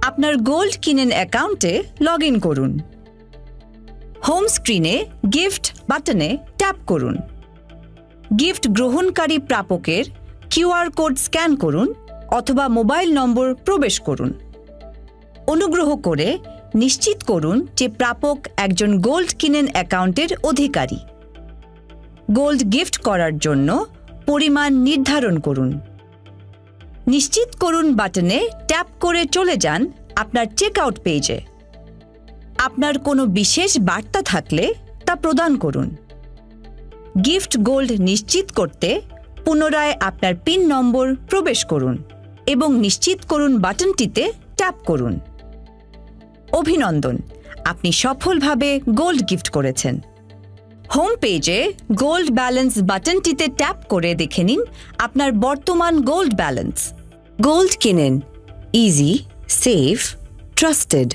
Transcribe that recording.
আপনার গোল্ড কিনেন অ্যাকাউন্টে লগ ইন করুন। হোম স্ক্রিনে গিফট বাটনে ট্যাপ করুন। গিফট গ্রহণকারী প্রাপকের কিউআর কোড স্ক্যান করুন অথবা মোবাইল নম্বর প্রবেশ করুন। অনুগ্রহ করে নিশ্চিত করুন যে প্রাপক একজন গোল্ড কিনেন অ্যাকাউন্টের অধিকারী। গোল্ড গিফট করার জন্য পরিমাণ নির্ধারণ করুন। নিশ্চিত করুন বাটনে ট্যাপ করে চলে যান আপনার চেকআউট পেজে। আপনার কোনো বিশেষ বার্তা থাকলে তা প্রদান করুন। গিফট গোল্ড নিশ্চিত করতে পুনরায় আপনার পিন নম্বর প্রবেশ করুন এবং নিশ্চিত করুন বাটনটিতে ট্যাপ করুন। অভিনন্দন, আপনি সফলভাবে গোল্ড গিফট করেছেন। হোম পেজে গোল্ড ব্যালেন্স বাটনটিতে ট্যাপ করে দেখে নিন আপনার বর্তমান গোল্ড ব্যালেন্স। গোল্ড কিনেন, ইজি, সেফ, ট্রাস্টেড।